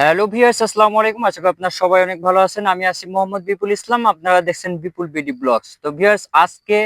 Hello viewers, আসসালামু আলাইকুম। আশা করি আপনারা সবাই অনেক ভালো আছেন। আমি আসিফ মোহাম্মদ বিপুল ইসলাম, আপনারা দেখছেন বিপুল বিডি ব্লগস। তো ভিউয়ার্স, আজকে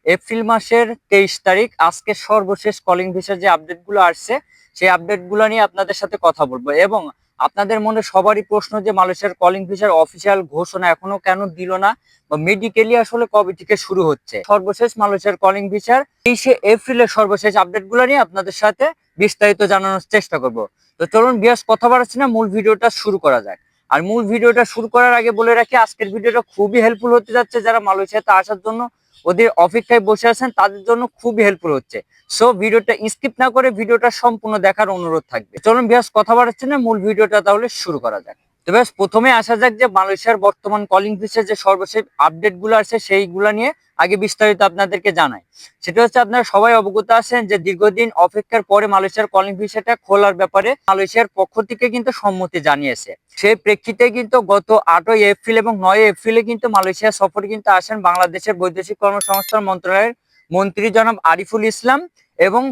এপ্রিল মাসের 23 তারিখ, আজকে সর্বশেষ কলিং ভিসার যে আপডেটগুলো আসছে সেই আপডেটগুলো নিয়ে আপনাদের সাথে কথা বলবো। এবং আপনাদের মনে সবারই প্রশ্ন যে মালয়েশিয়ার কলিং ভিসার অফিসিয়াল ঘোষণা এখনো কেন দিল না, বা মেডিকেলি আসলে কবে থেকে শুরু হচ্ছে। সর্বশেষ মালয়েশিয়ার কলিং ভিসার 23 এপ্রিলের সর্বশেষ আপডেটগুলো নিয়ে আপনাদের সাথে বিস্তারিত জানানোর চেষ্টা করব। তো চলুন বিয়াস কথা বাড়াচ্ছি না, মূল ভিডিওটা শুরু করা যাক। আর মূল ভিডিওটা শুরু করার আগে বলে রাখি, আজকের ভিডিওটা খুবই হেল্পফুল হতে যাচ্ছে। যারা মালয়েশিয়াতে আসার জন্য ওদের অপেক্ষায় বসে আছেন তাদের জন্য খুবই হেল্পফুল হচ্ছে। সো ভিডিওটা স্কিপ না করে ভিডিওটা সম্পূর্ণ দেখার অনুরোধ থাকবে। চলুন বিয়াস কথা বাড়াচ্ছি না, মূল ভিডিওটা তাহলে শুরু করা যাক। তো ব্যাস প্রথমে আসা যাক যে মালয়েশিয়ার বর্তমান কলিং ভিসার যে সর্বশেষ আপডেট গুলো আছে সেইগুলা নিয়ে আগে বিস্তারিত আপনাদেরকে জানাই। সেটা হচ্ছে, আপনারা সবাই অবগত আছেন যে দীর্ঘদিন অপেক্ষার পরে মালয়েশিয়ার কলিং ভিসাটা খোলার ব্যাপারে মালয়েশিয়ার পক্ষ থেকে কিন্তু সম্মতি জানিয়েছে। সেই প্রেক্ষিতে কিন্তু গত 8 এপ্রিল এবং 9 এপ্রিলে কিন্তু মালয়েশিয়া সফরে কিন্তু আসেন বাংলাদেশের বৈদেশিক কর্মসংস্থান মন্ত্রণালয়ের মন্ত্রী জনাব আরিফুল ইসলাম এবং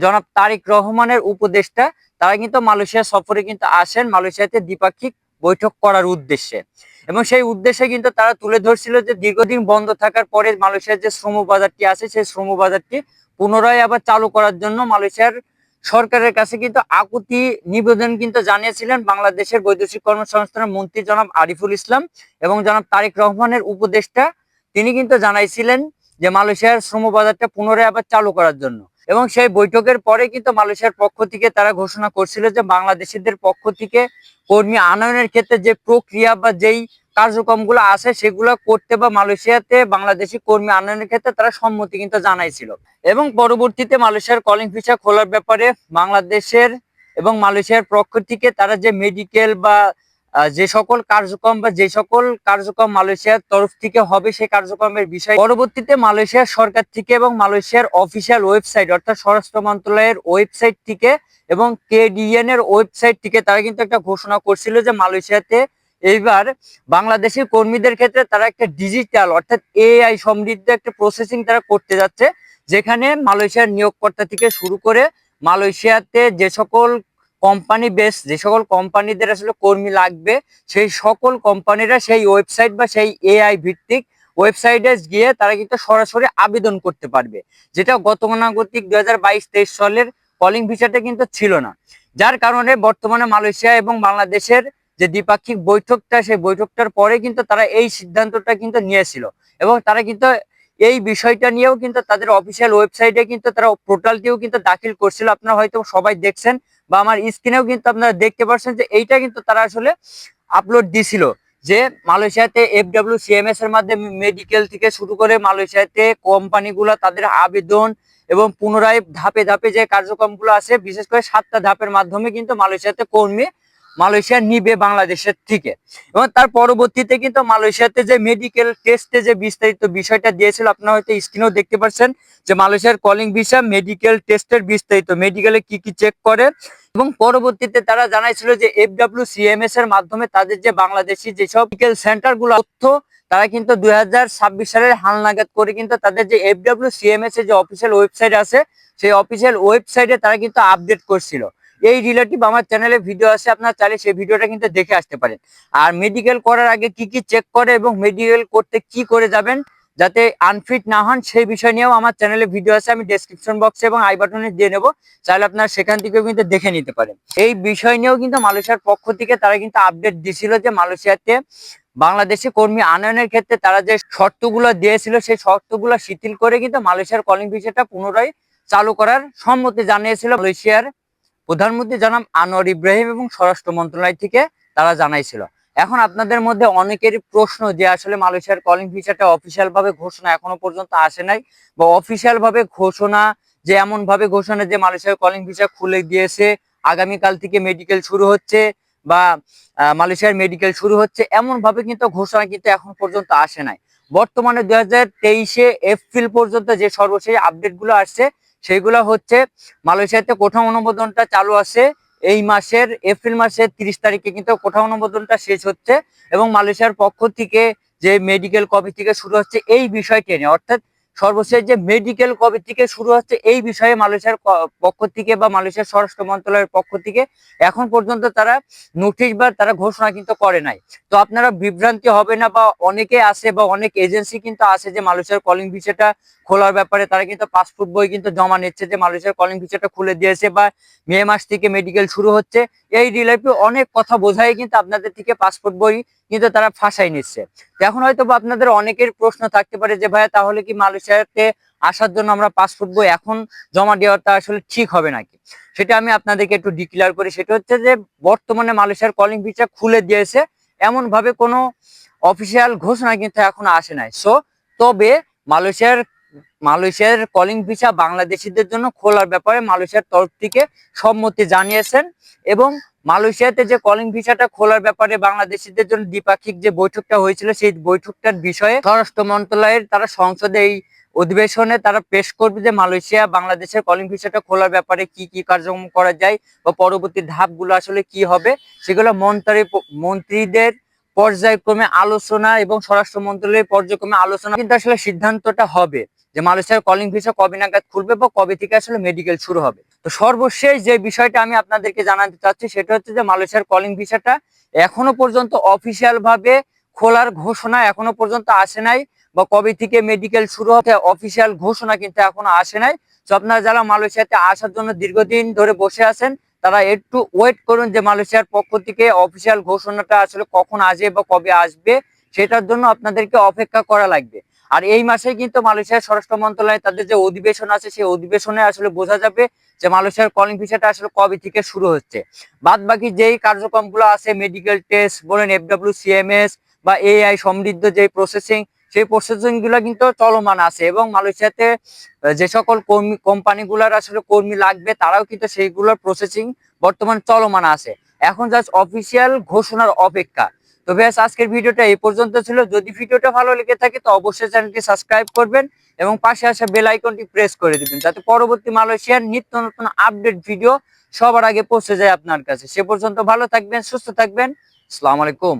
জনাব তারেক রহমানের উপদেষ্টা। তারা কিন্তু মালয়েশিয়া সফরে কিন্তু আসেন মালয়েশিয়াতে দ্বিপাক্ষিক বৈঠক করার উদ্দেশ্যে। এবং সেই উদ্দেশ্যে কিন্তু তারা তুলে ধরছিল যে দীর্ঘদিন বন্ধ থাকার পরে মালয়েশিয়ার যে শ্রম বাজারটি আছে সেই শ্রম বাজারটি পুনরায় আবার চালু করার জন্য মালয়েশিয়ার সরকারের কাছে কিন্তু আকুতি নিবেদন কিন্তু জানিয়েছিলেন বাংলাদেশের বৈদেশিক কর্মসংস্থানের মন্ত্রী জনাব আরিফুল ইসলাম এবং জনাব তারেক রহমানের উপদেষ্টা। তিনি কিন্তু জানাইছিলেন যে মালয়েশিয়ার শ্রম বাজারটা পুনরায় আবার চালু করার জন্য। এবং সেই বৈঠকের পরে কিন্তু মালয়েশিয়ার পক্ষ থেকে তারা ঘোষণা করছিল যে বাংলাদেশিদের পক্ষ থেকে কর্মী আনয়নের ক্ষেত্রে যে প্রক্রিয়া বা যেই কার্যক্রমগুলো আছে সেগুলো করতে বা মালয়েশিয়াতে বাংলাদেশি কর্মী আনয়নের ক্ষেত্রে তারা সম্মতি কিন্তু জানাইছিল। এবং পরবর্তীতে মালয়েশিয়ার কলিং ভিসা খোলার ব্যাপারে বাংলাদেশের এবং মালয়েশিয়ার পক্ষ থেকে তারা যে মেডিকেল বা যে সকল কার্যক্রম বা যে সকল কার্যক্রম মালয়েশিয়ার তরফ থেকে হবে সেই কার্যক্রমের বিষয় পরবর্তীতে মালয়েশিয়ার সরকার থেকে এবং মালয়েশিয়ার অফিসিয়াল ওয়েবসাইট অর্থাৎ স্বরাষ্ট্র মন্ত্রণালয়ের ওয়েবসাইট থেকে এবং কেডিএন এর ওয়েবসাইট থেকে তারা কিন্তু একটা ঘোষণা করছিল যে মালয়েশিয়াতে এইবার বাংলাদেশি কর্মীদের ক্ষেত্রে তারা একটা ডিজিটাল অর্থাৎ এআই সমৃদ্ধ একটা প্রসেসিং তারা করতে যাচ্ছে, যেখানে মালয়েশিয়ার নিয়োগকর্তা থেকে শুরু করে মালয়েশিয়াতে যে সকল কোম্পানি বেস যে সকল কোম্পানিদের আসলে কর্মী লাগবে সেই সকল কোম্পানিরা সেই ওয়েবসাইট বা সেই এআই ভিত্তিক ওয়েবসাইটে গিয়ে তারা কিন্তু সরাসরি আবেদন করতে পারবে, যেটা গতানুগতিক 2022-23 সালের কলিং ভিসাটা কিন্তু ছিল না। যার কারণে বর্তমানে মালয়েশিয়া এবং বাংলাদেশের যে দ্বিপাক্ষিক বৈঠকটা সেই বৈঠকটার পরে কিন্তু তারা এই সিদ্ধান্তটা কিন্তু নিয়েছিল। এবং তারা কিন্তু এই বিষয়টা নিয়েও কিন্তু তাদের অফিসিয়াল ওয়েবসাইটে কিন্তু তারা পোর্টালটিও কিন্তু দাখিল করছিল। আপনারা হয়তো সবাই দেখছেন বা আমার স্ক্রিনেও কিন্তু আপনারা দেখতে পাচ্ছেন যে এইটা কিন্তু তারা আসলে আপলোড দিছিল যে মালয়েশিয়াতে FWCMS এর মাধ্যমে মেডিকেল থেকে শুরু করে মালয়েশিয়াতে কোম্পানিগুলো তাদের আবেদন এবং পুনরায় ধাপে ধাপে যে কার্যক্রমগুলো আছে, বিশেষ করে 7টা ধাপের মাধ্যমে কিন্তু মালয়েশিয়াতে কর্মী মালয়েশিয়া নিবে বাংলাদেশের থেকে। এবং তার পরবর্তীতে কিন্তু মালয়েশিয়াতে যে মেডিকেল টেস্টে যে বিস্তারিত বিষয়টা দিয়েছিল, আপনারা হয়তো স্ক্রিনেও দেখতে পাচ্ছেন যে মালয়েশিয়ার কলিং ভিসা মেডিকেল টেস্টের বিস্তারিত, মেডিকেলে কি কি চেক করে। এবং পরবর্তীতে তারা জানাইছিল যে FWCMS এর মাধ্যমে তাদের যে বাংলাদেশি যেসব মেডিকেল সেন্টারগুলো তথ্য তারা কিন্তু 2026 সালের হালনাগাদ করে কিন্তু তাদের যে FWCMS এর যে অফিসিয়াল ওয়েবসাইট আছে সেই অফিসিয়াল ওয়েবসাইটে তারা কিন্তু আপডেট করছিল। এই রিলেটিভ আমার চ্যানেলে ভিডিও আছে, আপনারা চাইলে সেই ভিডিওটা কিন্তু দেখে আসতে পারেন। আর মেডিকেল করার আগে কি কি চেক করে এবং মেডিকেল করতে কি করে যাবেন যাতে আনফিট না হন সেই বিষয় নিয়েও আমার চ্যানেলে ভিডিও আছে, আমি ডেসক্রিপশন বক্সে এবং আই বাটনে দিয়ে নেবো, চাইলে আপনারা সেখান থেকেও কিন্তু দেখে নিতে পারেন। এই বিষয় নিয়েও কিন্তু মালয়েশিয়ার পক্ষ থেকে তারা কিন্তু আপডেট দিছিল যে মালয়েশিয়াতে বাংলাদেশি কর্মী আনয়নের ক্ষেত্রে তারা যে শর্তগুলো দিয়েছিল সেই শর্তগুলো শিথিল করে কিন্তু মালয়েশিয়ার কলিং ভিসাটা পুনরায় চালু করার সম্মতি জানিয়েছিল মালয়েশিয়ার প্রধানমন্ত্রী জনাব আনোয়ার ইব্রাহিম এবং স্বরাষ্ট্র মন্ত্রণালয় থেকে তারা জানাইছিল। এখন আপনাদের মধ্যে অনেকেরই প্রশ্ন যে আসলে মালয়েশিয়ার কলিং ভিসাটা অফিসিয়াল ভাবে ঘোষণা এখনো পর্যন্ত আসে নাই, বা অফিসিয়াল ভাবে ঘোষণা যে এমন ভাবে ঘোষণা যে মালয়েশিয়ার কলিং ভিসা খুলে দিয়েছে, আগামীকাল থেকে মেডিকেল শুরু হচ্ছে বা মালয়েশিয়ার মেডিকেল শুরু হচ্ছে, এমন ভাবে কিন্তু ঘোষণা কিন্তু এখন পর্যন্ত আসে নাই। বর্তমানে 2023 এপ্রিল পর্যন্ত যে সর্বশেষ আপডেট গুলো আসছে সেগুলো হচ্ছে মালয়েশিয়াতে কোঠা অনুমোদনটা চালু আছে। এই মাসের এপ্রিল মাসের 30 তারিখে কিন্তু কোঠা অনুমোদনটা শেষ হচ্ছে এবং মালয়েশিয়ার পক্ষ থেকে যে মেডিকেল কবে থেকে শুরু হচ্ছে এই বিষয়টি নিয়ে, অর্থাৎ সর্বশেষ যে মেডিকেল কবে থেকে শুরু হচ্ছে এই বিষয়ে মালয়েশিয়ার পক্ষ থেকে বা মালয়েশিয়ার স্বরাষ্ট্র মন্ত্রণালয়ের পক্ষ থেকে এখন পর্যন্ত তারা নোটিশ বা তারা ঘোষণা কিন্তু করে নাই। তো আপনারা বিভ্রান্তি হবে না, বা অনেকে আছে বা অনেক এজেন্সি কিন্তু আছে যে মালয়েশিয়ার কলিং ভিসাটা খোলার ব্যাপারে তারা কিন্তু পাসপোর্ট বই কিন্তু জমা নিচ্ছে যে মালয়েশিয়ার কলিং ভিসাটা খুলে দিয়েছে বা মে মাস থেকে মেডিকেল শুরু হচ্ছে। এই রিলেটিভ অনেক কথা বোঝাই কিন্তু আপনাদের থেকে পাসপোর্ট বই কিন্তু তারা ফাঁসাই নিচ্ছে। এখন হয়তো বা আপনাদের অনেকের প্রশ্ন থাকতে পারে যে ভাইয়া তাহলে কি মালয়েশিয়াতে আসার জন্য আমরা পাসপোর্ট বই এখন জমা দেওয়াটা আসলে ঠিক হবে নাকি? সেটা আমি আপনাদেরকে একটু ডিক্লেয়ার করি। সেটা হচ্ছে যে বর্তমানে মালয়েশিয়ার কলিং ভিসা খুলে দিয়েছে, এমন ভাবে কোনো অফিসিয়াল ঘোষণা কিন্তু এখনো আসে নাই। সো তবে মালয়েশিয়ার মালয়েশিয়ার কলিং ভিসা বাংলাদেশিদের জন্য খোলার ব্যাপারে মালয়েশিয়ার তরফ থেকে সম্মতি জানিয়েছেন, এবং মালয়েশিয়াতে যে কলিং ভিসাটা খোলার ব্যাপারে বাংলাদেশিদের জন্য দ্বিপাক্ষিক যে বৈঠকটা হয়েছিল সেই বৈঠকটার বিষয়ে স্বরাষ্ট্র মন্ত্রণালয়ের তারা সংসদে এই অধিবেশনে তারা পেশ করবে যে মালয়েশিয়া বাংলাদেশের কলিং ভিসাটা খোলার ব্যাপারে কি কি কার্যক্রম করা যায় বা পরবর্তী ধাপগুলো আসলে কি হবে, সেগুলো মন্ত্রীদের পর্যায়ক্রমে আলোচনা এবং স্বরাষ্ট্র মন্ত্রণালয়ের পর্যায়ক্রমে আলোচনা কিন্তু আসলে সিদ্ধান্তটা হবে যে মালয়েশিয়ার কলিং ভিসা কবে নাগাদ খুলবে বা কবে থেকে আসলে মেডিকেল শুরু হবে। তো সর্বশেষ যে বিষয়টা আমি আপনাদেরকে জানাতে চাচ্ছি সেটা হচ্ছে যে মালয়েশিয়ার কলিং ভিসাটা এখনো পর্যন্ত অফিসিয়াল ভাবে খোলার ঘোষণা এখনো পর্যন্ত আসে নাই, বা কবে থেকে মেডিকেল শুরু হবে অফিসিয়াল ঘোষণা কিন্তু এখনো আসে নাই। তো আপনারা যারা মালয়েশিয়াতে আসার জন্য দীর্ঘদিন ধরে বসে আছেন তারা একটু ওয়েট করুন যে মালয়েশিয়ার পক্ষ থেকে অফিসিয়াল ঘোষণাটা আসলে কখন আসবে বা কবে আসবে, সেটার জন্য আপনাদেরকে অপেক্ষা করা লাগবে। আর এই মাসে কিন্তু মালয়েশিয়ার স্বরাষ্ট্র মন্ত্রণালয় তাদের যে অধিবেশন আছে সেই অধিবেশনে আসলে বোঝা যাবে যে মালয়েশিয়ার কলিং ভিসাটা আসলে কবে থেকে শুরু হচ্ছে। বাদ বাকি যেই কার্যক্রমগুলো আছে মেডিকেল টেস্ট বলেন, FWCMS বা AI সমৃদ্ধ যে প্রসেসিং, সেই প্রসেসিং গুলো কিন্তু চলমান আছে, এবং মালয়েশিয়াতে যে সকল কোম্পানিগুলোর আসলে কর্মী লাগবে তারাও কিন্তু সেইগুলোর প্রসেসিং বর্তমান চলমান আছে। এখন জাস্ট অফিসিয়াল ঘোষণার অপেক্ষা। তো ব্যাস আজকের ভিডিওটা এই পর্যন্ত ছিল। যদি ভিডিওটা ভালো লেগে থাকে তো অবশ্যই চ্যানেলটি সাবস্ক্রাইব করবেন এবং পাশে আসা বেল আইকনটি প্রেস করে দিবেন যাতে পরবর্তী মালয়েশিয়ার নিত্য নতুন আপডেট ভিডিও সবার আগে পৌঁছে যায় আপনার কাছে। সে পর্যন্ত ভালো থাকবেন, সুস্থ থাকবেন। আসসালামু আলাইকুম।